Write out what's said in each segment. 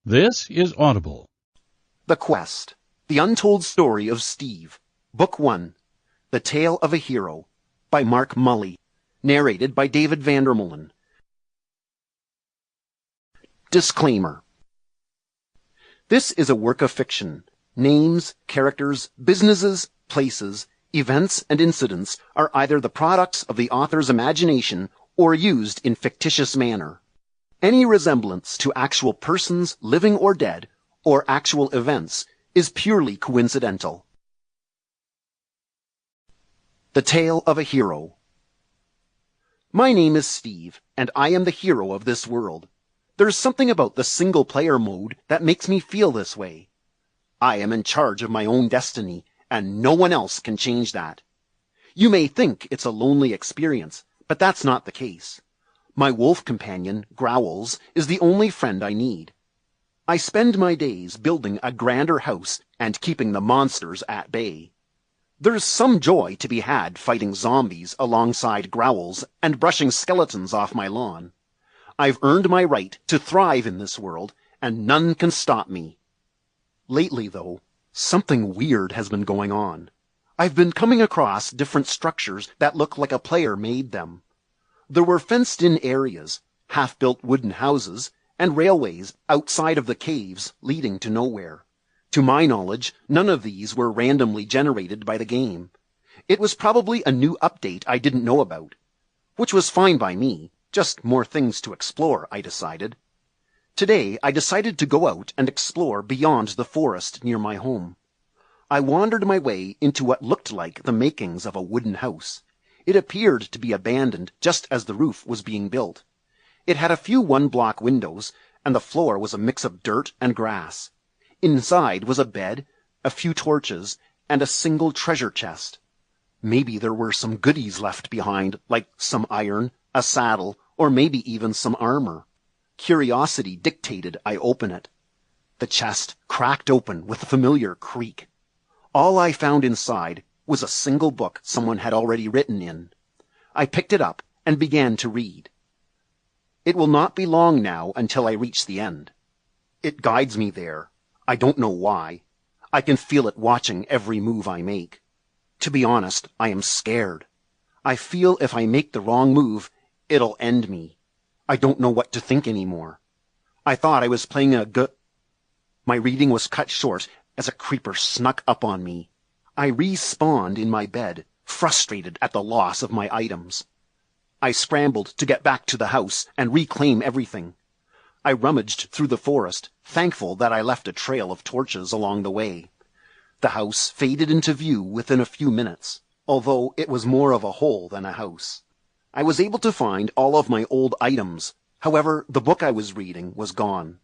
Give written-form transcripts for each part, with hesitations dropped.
This is Audible. The Quest, The Untold Story of Steve, Book 1, The Tale of a Hero, by Mark Mully, narrated by David Vandermolen. Disclaimer. This is a work of fiction. Names, characters, businesses, places, events, and incidents are either the products of the author's imagination or used in fictitious manner. Any resemblance to actual persons, living or dead, or actual events is purely coincidental. The Tale of a Hero. My name is Steve, and I am the hero of this world. There's something about the single-player mode that makes me feel this way. I am in charge of my own destiny, and no one else can change that. You may think it's a lonely experience, but that's not the case. My wolf companion, Growls, is the only friend I need. I spend my days building a grander house and keeping the monsters at bay. There's some joy to be had fighting zombies alongside Growls and brushing skeletons off my lawn. I've earned my right to thrive in this world, and none can stop me. Lately, though, something weird has been going on. I've been coming across different structures that look like a player made them. There were fenced-in areas, half-built wooden houses, and railways outside of the caves leading to nowhere. To my knowledge, none of these were randomly generated by the game. It was probably a new update I didn't know about. Which was fine by me, just more things to explore, I decided. Today, I decided to go out and explore beyond the forest near my home. I wandered my way into what looked like the makings of a wooden house. It appeared to be abandoned just as the roof was being built. It had a few one-block windows, and the floor was a mix of dirt and grass. Inside was a bed, a few torches, and a single treasure chest. Maybe there were some goodies left behind, like some iron, a saddle, or maybe even some armor. Curiosity dictated I open it. The chest cracked open with a familiar creak. All I found inside was a single book someone had already written in. I picked it up and began to read. It will not be long now until I reach the end. It guides me there. I don't know why. I can feel it watching every move I make. To be honest, I am scared. I feel if I make the wrong move, it'll end me. I don't know what to think anymore. I thought I was playing My reading was cut short as a creeper snuck up on me. I respawned in my bed, frustrated at the loss of my items. I scrambled to get back to the house and reclaim everything. I rummaged through the forest, thankful that I left a trail of torches along the way. The house faded into view within a few minutes, although it was more of a hole than a house. I was able to find all of my old items. However, the book I was reading was gone.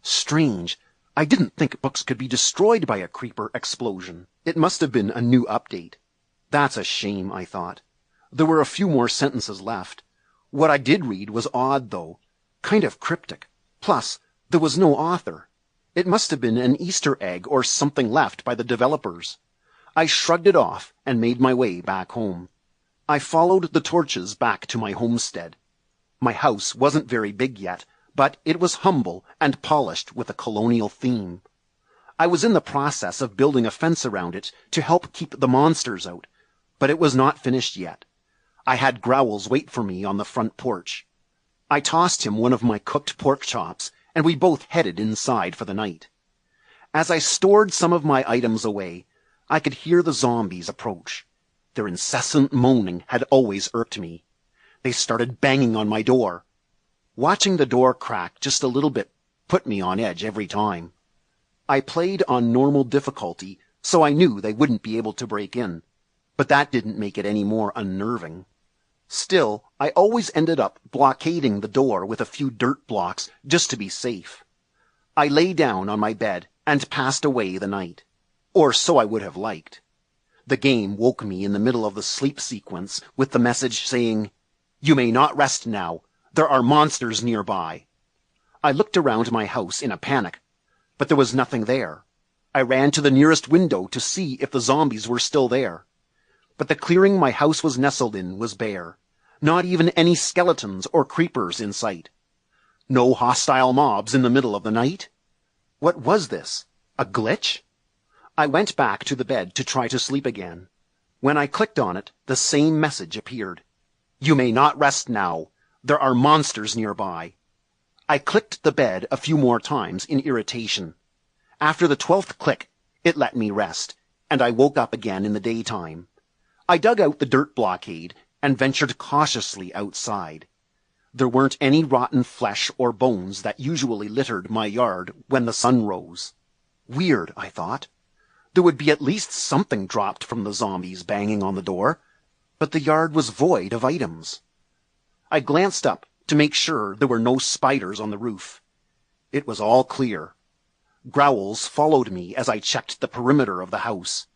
Strange. I didn't think books could be destroyed by a creeper explosion. It must have been a new update. That's a shame, I thought. There were a few more sentences left. What I did read was odd, though. Kind of cryptic. Plus, there was no author. It must have been an Easter egg or something left by the developers. I shrugged it off and made my way back home. I followed the torches back to my homestead. My house wasn't very big yet, but it was humble and polished with a colonial theme. I was in the process of building a fence around it to help keep the monsters out, but it was not finished yet. I had Growls wait for me on the front porch. I tossed him one of my cooked pork chops, and we both headed inside for the night. As I stored some of my items away, I could hear the zombies approach. Their incessant moaning had always irked me. They started banging on my door. Watching the door crack just a little bit put me on edge every time. I played on normal difficulty, so I knew they wouldn't be able to break in, but that didn't make it any more unnerving. Still, I always ended up blockading the door with a few dirt blocks just to be safe. I lay down on my bed and passed away the night. Or so I would have liked. The game woke me in the middle of the sleep sequence with the message saying, "You may not rest now. There are monsters nearby." I looked around my house in a panic, but there was nothing there. I ran to the nearest window to see if the zombies were still there. But the clearing my house was nestled in was bare. Not even any skeletons or creepers in sight. No hostile mobs in the middle of the night. What was this? A glitch? I went back to the bed to try to sleep again. When I clicked on it, the same message appeared. You may not rest now. There are monsters nearby. I clicked the bed a few more times in irritation. After the 12th click, it let me rest, and I woke up again in the daytime. I dug out the dirt blockade and ventured cautiously outside. There weren't any rotten flesh or bones that usually littered my yard when the sun rose. Weird, I thought. There would be at least something dropped from the zombies banging on the door, but the yard was void of items. I glanced up to make sure there were no spiders on the roof. It was all clear. Growls followed me as I checked the perimeter of the house.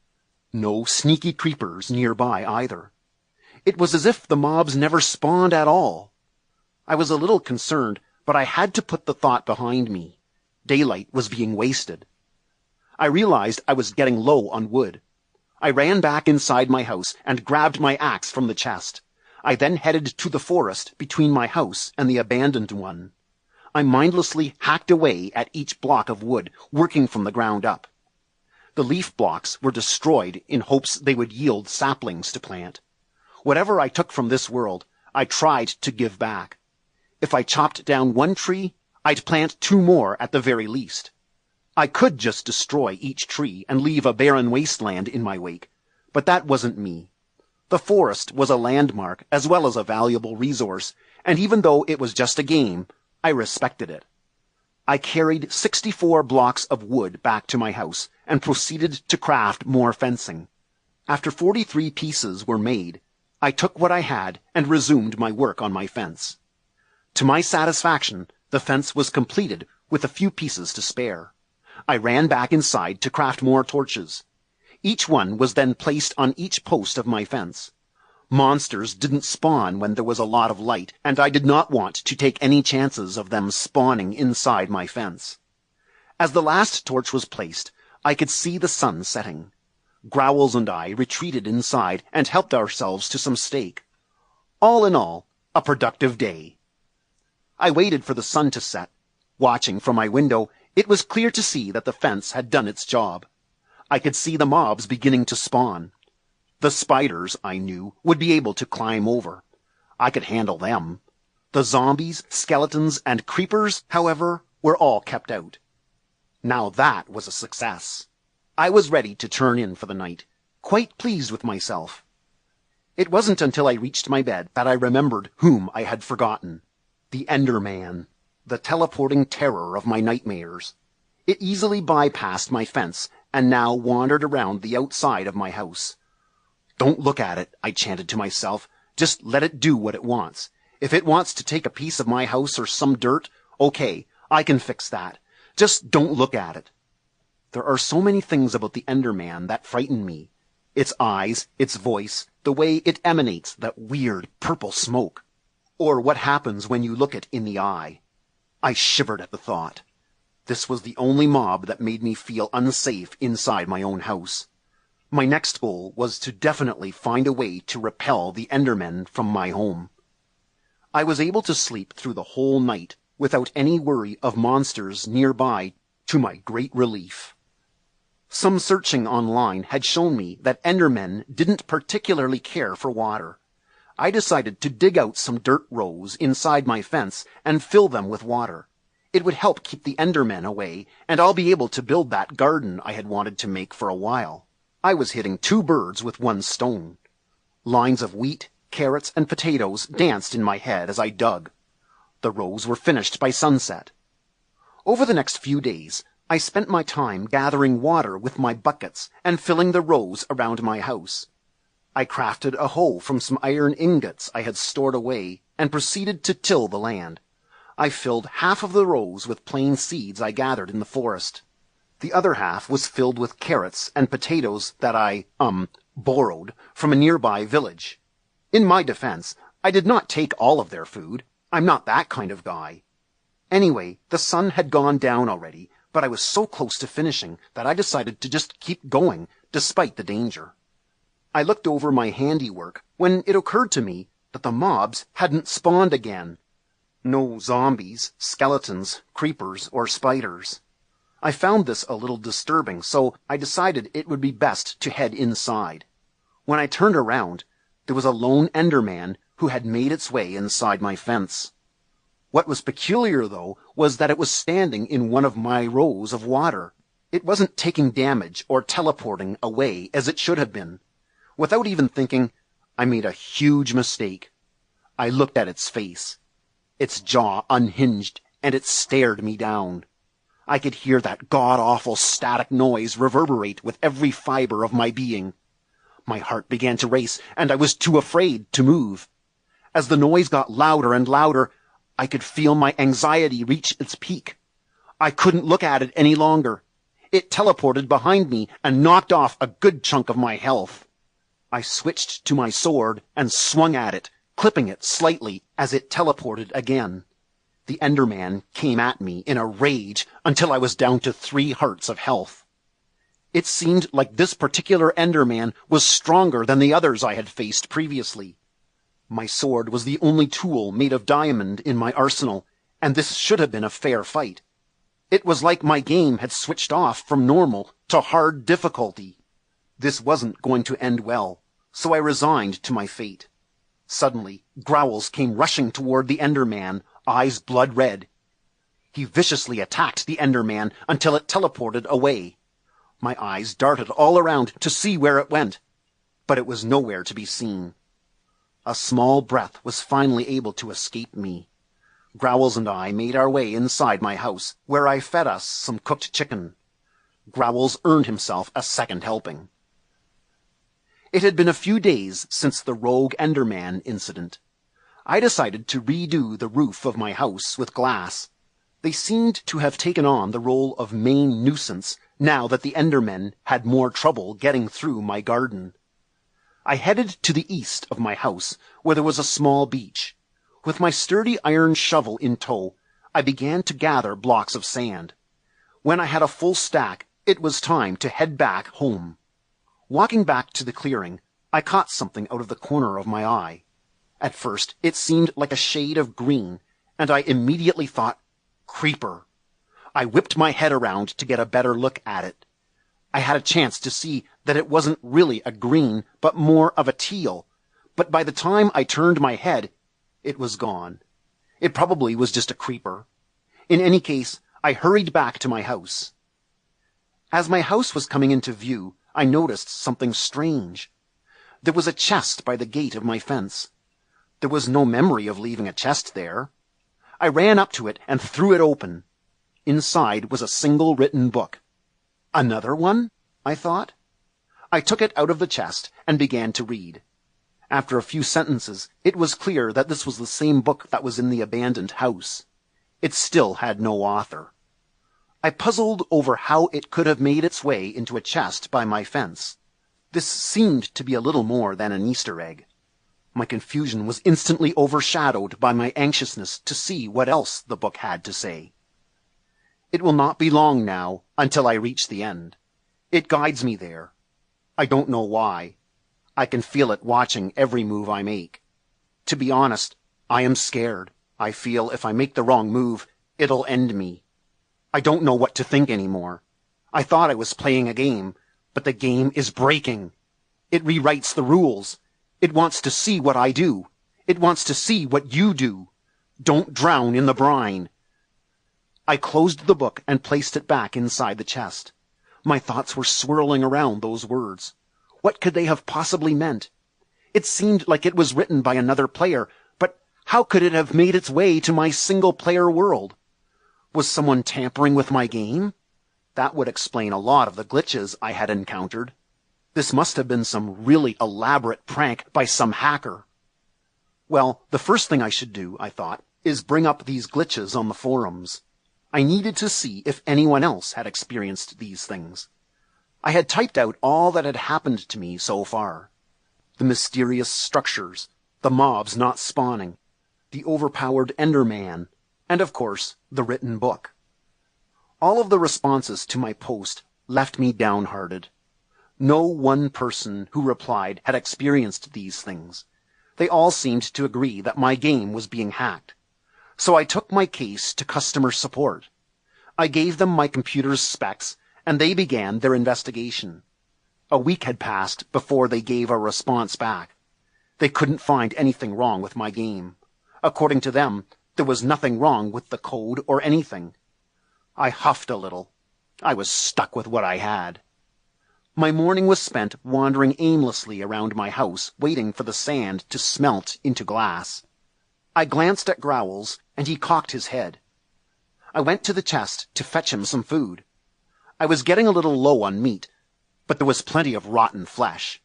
No sneaky creepers nearby either. It was as if the mobs never spawned at all. I was a little concerned, but I had to put the thought behind me. Daylight was being wasted. I realized I was getting low on wood. I ran back inside my house and grabbed my axe from the chest. I then headed to the forest between my house and the abandoned one. I mindlessly hacked away at each block of wood, working from the ground up. The leaf blocks were destroyed in hopes they would yield saplings to plant. Whatever I took from this world, I tried to give back. If I chopped down one tree, I'd plant 2 more at the very least. I could just destroy each tree and leave a barren wasteland in my wake, but that wasn't me. The forest was a landmark as well as a valuable resource, and even though it was just a game, I respected it. I carried 64 blocks of wood back to my house and proceeded to craft more fencing. After 43 pieces were made, I took what I had and resumed my work on my fence. To my satisfaction, the fence was completed with a few pieces to spare. I ran back inside to craft more torches. Each one was then placed on each post of my fence. Monsters didn't spawn when there was a lot of light, and I did not want to take any chances of them spawning inside my fence. As the last torch was placed, I could see the sun setting. Growls and I retreated inside and helped ourselves to some steak. All in all, a productive day. I waited for the sun to set. Watching from my window, it was clear to see that the fence had done its job. I could see the mobs beginning to spawn. The spiders, I knew, would be able to climb over. I could handle them. The zombies, skeletons, and creepers, however, were all kept out. Now that was a success. I was ready to turn in for the night, quite pleased with myself. It wasn't until I reached my bed that I remembered whom I had forgotten. The Enderman, the teleporting terror of my nightmares. It easily bypassed my fence and now wandered around the outside of my house. Don't look at it, I chanted to myself. Just let it do what it wants. If it wants to take a piece of my house or some dirt, okay, I can fix that. Just don't look at it. There are so many things about the Enderman that frighten me. Its eyes, its voice, the way it emanates that weird purple smoke. Or what happens when you look it in the eye. I shivered at the thought. This was the only mob that made me feel unsafe inside my own house. My next goal was to definitely find a way to repel the Endermen from my home. I was able to sleep through the whole night without any worry of monsters nearby, to my great relief. Some searching online had shown me that Endermen didn't particularly care for water. I decided to dig out some dirt rows inside my fence and fill them with water. It would help keep the Endermen away, and I'll be able to build that garden I had wanted to make for a while. I was hitting 2 birds with 1 stone. Lines of wheat, carrots, and potatoes danced in my head as I dug. The rows were finished by sunset. Over the next few days, I spent my time gathering water with my buckets and filling the rows around my house. I crafted a hoe from some iron ingots I had stored away and proceeded to till the land. I filled half of the rows with plain seeds I gathered in the forest. The other half was filled with carrots and potatoes that I, borrowed from a nearby village. In my defense, I did not take all of their food. I'm not that kind of guy. Anyway, the sun had gone down already, but I was so close to finishing that I decided to just keep going, despite the danger. I looked over my handiwork when it occurred to me that the mobs hadn't spawned again. No zombies, skeletons, creepers, or spiders. I found this a little disturbing, so I decided it would be best to head inside. When I turned around, there was a lone Enderman who had made its way inside my fence. What was peculiar, though, was that it was standing in one of my rows of water. It wasn't taking damage or teleporting away as it should have been. Without even thinking, I made a huge mistake. I looked at its face. Its jaw unhinged, and it stared me down. I could hear that god-awful static noise reverberate with every fiber of my being. My heart began to race, and I was too afraid to move. As the noise got louder and louder, I could feel my anxiety reach its peak. I couldn't look at it any longer. It teleported behind me and knocked off a good chunk of my health. I switched to my sword and swung at it, clipping it slightly as it teleported again. The Enderman came at me in a rage until I was down to 3 hearts of health. It seemed like this particular Enderman was stronger than the others I had faced previously. My sword was the only tool made of diamond in my arsenal, and this should have been a fair fight. It was like my game had switched off from normal to hard difficulty. This wasn't going to end well, so I resigned to my fate. Suddenly, Growls came rushing toward the Enderman, eyes blood red. He viciously attacked the Enderman until it teleported away. My eyes darted all around to see where it went, but it was nowhere to be seen. A small breath was finally able to escape me. Growls and I made our way inside my house, where I fed us some cooked chicken. Growls earned himself a second helping. It had been a few days since the rogue Enderman incident. I decided to redo the roof of my house with glass. They seemed to have taken on the role of main nuisance now that the Endermen had more trouble getting through my garden. I headed to the east of my house, where there was a small beach. With my sturdy iron shovel in tow, I began to gather blocks of sand. When I had a full stack, it was time to head back home. Walking back to the clearing, I caught something out of the corner of my eye. At first, it seemed like a shade of green, and I immediately thought, creeper. I whipped my head around to get a better look at it. I had a chance to see that it wasn't really a green, but more of a teal. But by the time I turned my head, it was gone. It probably was just a creeper. In any case, I hurried back to my house. As my house was coming into view, I noticed something strange. There was a chest by the gate of my fence. There was no memory of leaving a chest there. I ran up to it and threw it open. Inside was a single written book. Another one? I thought. I took it out of the chest and began to read. After a few sentences, it was clear that this was the same book that was in the abandoned house. It still had no author. I puzzled over how it could have made its way into a chest by my fence. This seemed to be a little more than an Easter egg. My confusion was instantly overshadowed by my anxiousness to see what else the book had to say. It will not be long now until I reach the end. It guides me there. I don't know why. I can feel it watching every move I make. To be honest, I am scared. I feel if I make the wrong move, it'll end me. I don't know what to think anymore. I thought I was playing a game, but the game is breaking. It rewrites the rules. It wants to see what I do. It wants to see what you do. Don't drown in the brine. I closed the book and placed it back inside the chest. My thoughts were swirling around those words. What could they have possibly meant? It seemed like it was written by another player, but how could it have made its way to my single-player world? Was someone tampering with my game? That would explain a lot of the glitches I had encountered. This must have been some really elaborate prank by some hacker. Well, the first thing I should do, I thought, is bring up these glitches on the forums. I needed to see if anyone else had experienced these things. I had typed out all that had happened to me so far. The mysterious structures, the mobs not spawning, the overpowered Enderman, and of course, the written book. All of the responses to my post left me downhearted. No one person who replied had experienced these things. They all seemed to agree that my game was being hacked. So I took my case to customer support. I gave them my computer's specs, and they began their investigation. A week had passed before they gave a response back. They couldn't find anything wrong with my game. According to them, there was nothing wrong with the code or anything. I huffed a little. I was stuck with what I had. My morning was spent wandering aimlessly around my house, waiting for the sand to smelt into glass. I glanced at Growls, and he cocked his head. I went to the chest to fetch him some food. I was getting a little low on meat, but there was plenty of rotten flesh.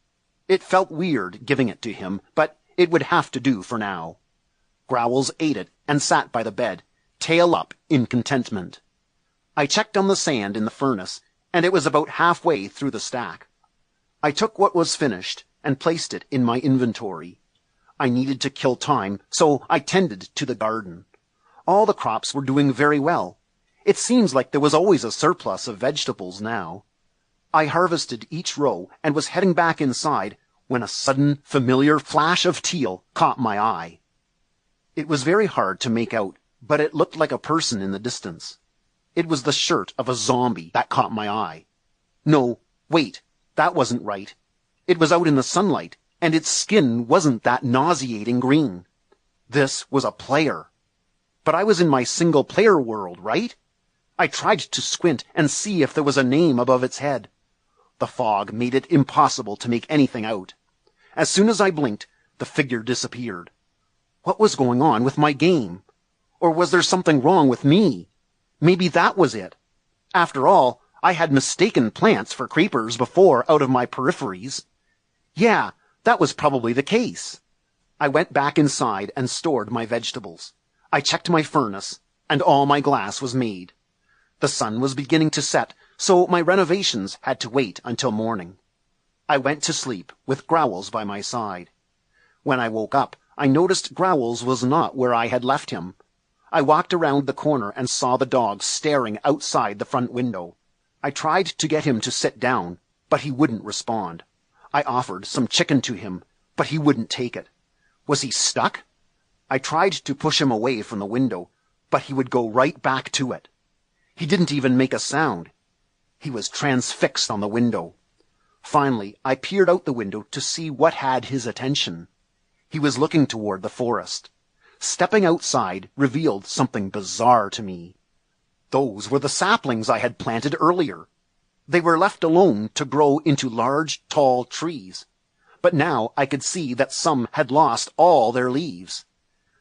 It felt weird giving it to him, but it would have to do for now. Growls ate it and sat by the bed, tail up in contentment. I checked on the sand in the furnace, and it was about halfway through the stack. I took what was finished and placed it in my inventory. I needed to kill time, so I tended to the garden. All the crops were doing very well. It seems like there was always a surplus of vegetables now. I harvested each row and was heading back inside when a sudden, familiar flash of teal caught my eye. It was very hard to make out, but it looked like a person in the distance. It was the shirt of a zombie that caught my eye. No, wait, that wasn't right. It was out in the sunlight, and its skin wasn't that nauseating green. This was a player. But I was in my single-player world, right? I tried to squint and see if there was a name above its head. The fog made it impossible to make anything out. As soon as I blinked, the figure disappeared. What was going on with my game? Or was there something wrong with me? Maybe that was it. After all, I had mistaken plants for creepers before out of my peripheries. Yeah, that was probably the case. I went back inside and stored my vegetables. I checked my furnace, and all my glass was made. The sun was beginning to set, so my renovations had to wait until morning. I went to sleep with Growls by my side. When I woke up, I noticed Growls was not where I had left him. I walked around the corner and saw the dog staring outside the front window. I tried to get him to sit down, but he wouldn't respond. I offered some chicken to him, but he wouldn't take it. Was he stuck? I tried to push him away from the window, but he would go right back to it. He didn't even make a sound. He was transfixed on the window. Finally, I peered out the window to see what had his attention. He was looking toward the forest. Stepping outside revealed something bizarre to me. Those were the saplings I had planted earlier. They were left alone to grow into large, tall trees. But now I could see that some had lost all their leaves.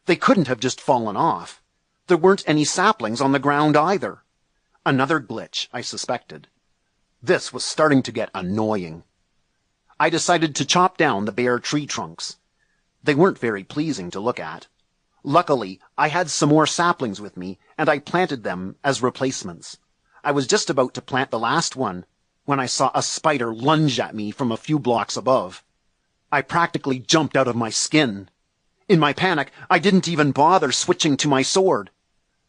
They couldn't have just fallen off. There weren't any saplings on the ground either. Another glitch, I suspected. This was starting to get annoying. I decided to chop down the bare tree trunks. They weren't very pleasing to look at. Luckily, I had some more saplings with me, and I planted them as replacements. I was just about to plant the last one when I saw a spider lunge at me from a few blocks above. I practically jumped out of my skin. In my panic, I didn't even bother switching to my sword.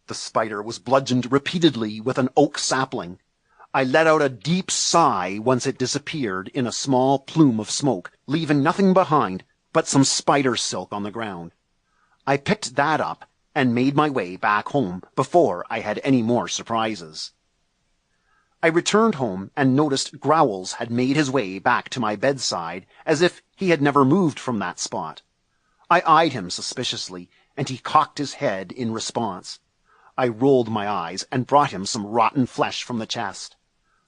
The spider was bludgeoned repeatedly with an oak sapling. I let out a deep sigh once it disappeared in a small plume of smoke, leaving nothing behind but some spider silk on the ground. I picked that up and made my way back home before I had any more surprises. I returned home and noticed Growls had made his way back to my bedside as if he had never moved from that spot. I eyed him suspiciously, and he cocked his head in response. I rolled my eyes and brought him some rotten flesh from the chest.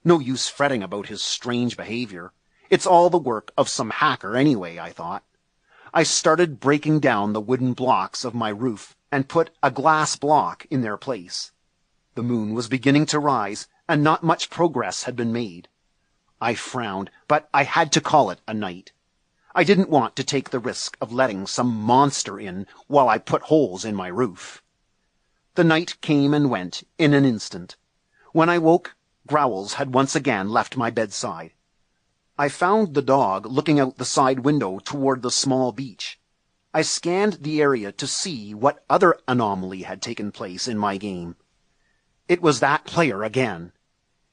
No use fretting about his strange behavior. It's all the work of some hacker anyway, I thought. I started breaking down the wooden blocks of my roof and put a glass block in their place. The moon was beginning to rise, and not much progress had been made. I frowned, but I had to call it a night. I didn't want to take the risk of letting some monster in while I put holes in my roof. The night came and went in an instant. When I woke, Growls had once again left my bedside. I found the dog looking out the side window toward the small beach. I scanned the area to see what other anomaly had taken place in my game. It was that player again.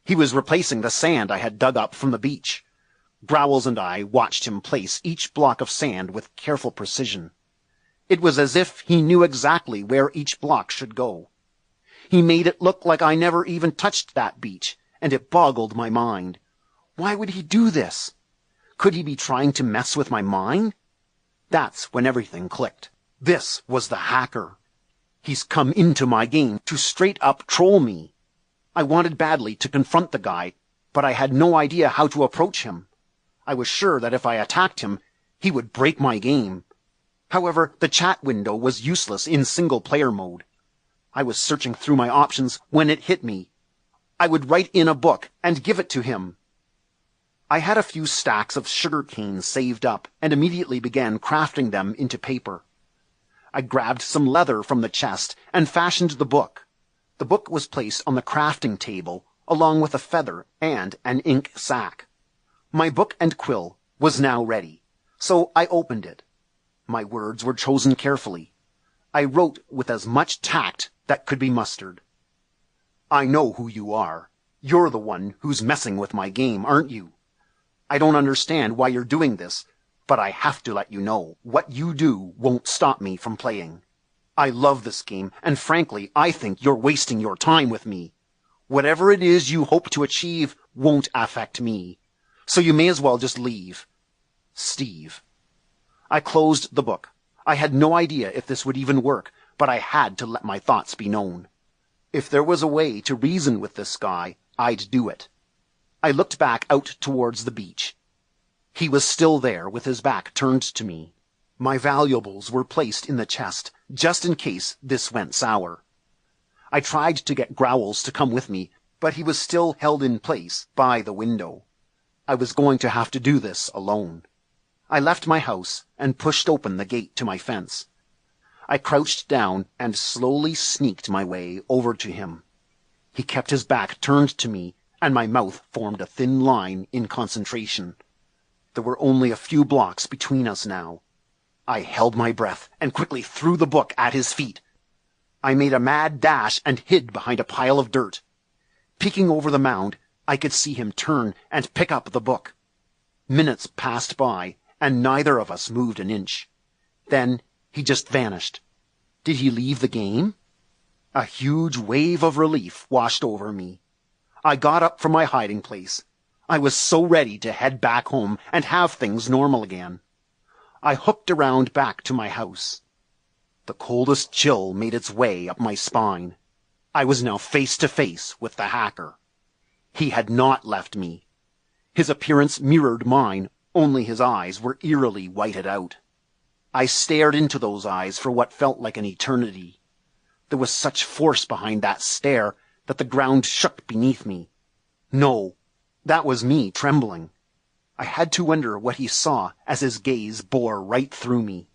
He was replacing the sand I had dug up from the beach. Growls and I watched him place each block of sand with careful precision. It was as if he knew exactly where each block should go. He made it look like I never even touched that beach, and it boggled my mind. Why would he do this? Could he be trying to mess with my mind? That's when everything clicked. This was the hacker. He's come into my game to straight up troll me. I wanted badly to confront the guy, but I had no idea how to approach him. I was sure that if I attacked him, he would break my game. However, the chat window was useless in single-player mode. I was searching through my options when it hit me. I would write in a book and give it to him. I had a few stacks of sugar canes saved up and immediately began crafting them into paper. I grabbed some leather from the chest and fashioned the book. The book was placed on the crafting table, along with a feather and an ink sac. My book and quill was now ready, so I opened it. My words were chosen carefully. I wrote with as much tact that could be mustered. I know who you are. You're the one who's messing with my game, aren't you? I don't understand why you're doing this, but I have to let you know, what you do won't stop me from playing. I love this game, and frankly, I think you're wasting your time with me. Whatever it is you hope to achieve won't affect me, so you may as well just leave. Steve. I closed the book. I had no idea if this would even work, but I had to let my thoughts be known. If there was a way to reason with this guy, I'd do it. I looked back out towards the beach. He was still there with his back turned to me. My valuables were placed in the chest, just in case this went sour. I tried to get Growls to come with me, but he was still held in place by the window. I was going to have to do this alone. I left my house and pushed open the gate to my fence. I crouched down and slowly sneaked my way over to him. He kept his back turned to me, and my mouth formed a thin line in concentration. There were only a few blocks between us now. I held my breath and quickly threw the book at his feet. I made a mad dash and hid behind a pile of dirt. Peeking over the mound, I could see him turn and pick up the book. Minutes passed by, and neither of us moved an inch. Then he just vanished. Did he leave the game? A huge wave of relief washed over me. I got up from my hiding place. I was so ready to head back home and have things normal again. I hooked around back to my house. The coldest chill made its way up my spine. I was now face to face with the hacker. He had not left me. His appearance mirrored mine, only his eyes were eerily whited out. I stared into those eyes for what felt like an eternity. There was such force behind that stare that the ground shook beneath me. No, that was me trembling. I had to wonder what he saw as his gaze bore right through me.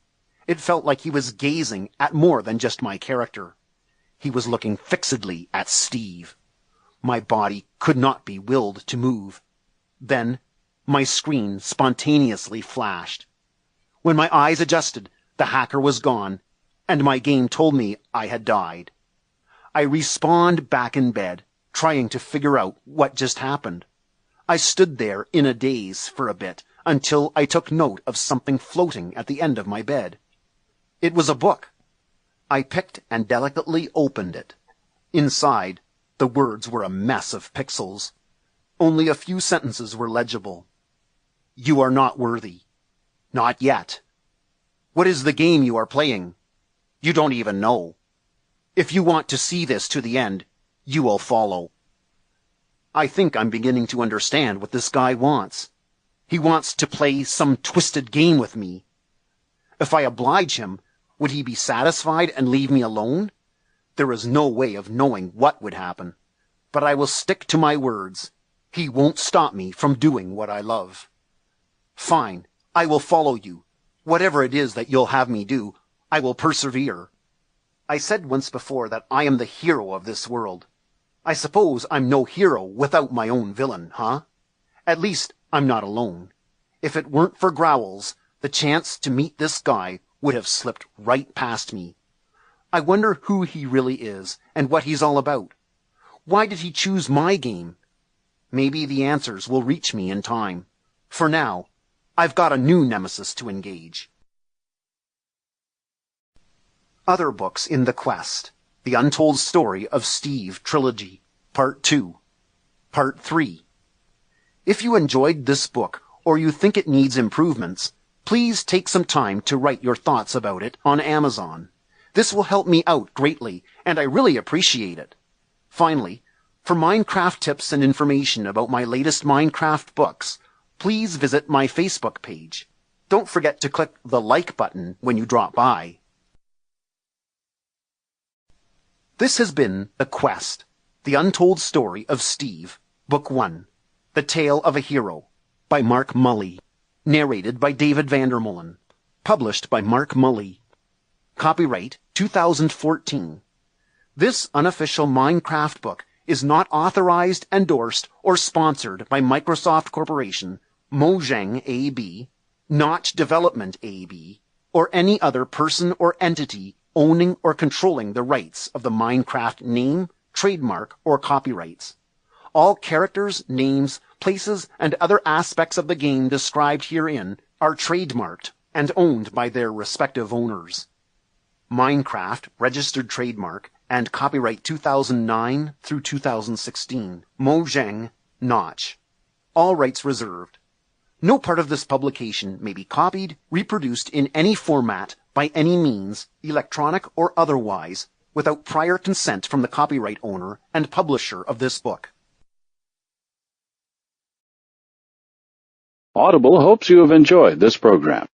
It felt like he was gazing at more than just my character. He was looking fixedly at Steve. My body could not be willed to move. Then my screen spontaneously flashed. When my eyes adjusted, the hacker was gone, and my game told me I had died. I respawned back in bed, trying to figure out what just happened. I stood there in a daze for a bit, until I took note of something floating at the end of my bed. It was a book. I picked and delicately opened it. Inside, the words were a mess of pixels. Only a few sentences were legible. You are not worthy. Not yet. What is the game you are playing? You don't even know. If you want to see this to the end, you will follow. I think I'm beginning to understand what this guy wants. He wants to play some twisted game with me. If I oblige him, would he be satisfied and leave me alone? There is no way of knowing what would happen. But I will stick to my words. He won't stop me from doing what I love. Fine, I will follow you. Whatever it is that you'll have me do, I will persevere. I said once before that I am the hero of this world. I suppose I'm no hero without my own villain, huh? At least I'm not alone. If it weren't for Growls, the chance to meet this guy would have slipped right past me. I wonder who he really is and what he's all about. Why did he choose my game? Maybe the answers will reach me in time. For now, I've got a new nemesis to engage. Other books in the quest. The Untold Story of Steve Trilogy, Part 2, Part 3. If you enjoyed this book or you think it needs improvements, please take some time to write your thoughts about it on Amazon. This will help me out greatly, and I really appreciate it. Finally, for Minecraft tips and information about my latest Minecraft books, please visit my Facebook page. Don't forget to click the like button when you drop by. This has been The Quest, The Untold Story of Steve, Book 1, The Tale of a Hero, by Mark Mully. Narrated by David Vandermolen. Published by Mark Mully. Copyright 2014. This unofficial Minecraft book is not authorized, endorsed, or sponsored by Microsoft Corporation, Mojang AB, Notch Development AB, or any other person or entity owning or controlling the rights of the Minecraft name, trademark, or copyrights. All characters, names, places, and other aspects of the game described herein are trademarked and owned by their respective owners. Minecraft registered trademark and copyright 2009 through 2016. Mojang, Notch. All rights reserved. No part of this publication may be copied, reproduced in any format by any means, electronic or otherwise, without prior consent from the copyright owner and publisher of this book. Audible hopes you have enjoyed this program.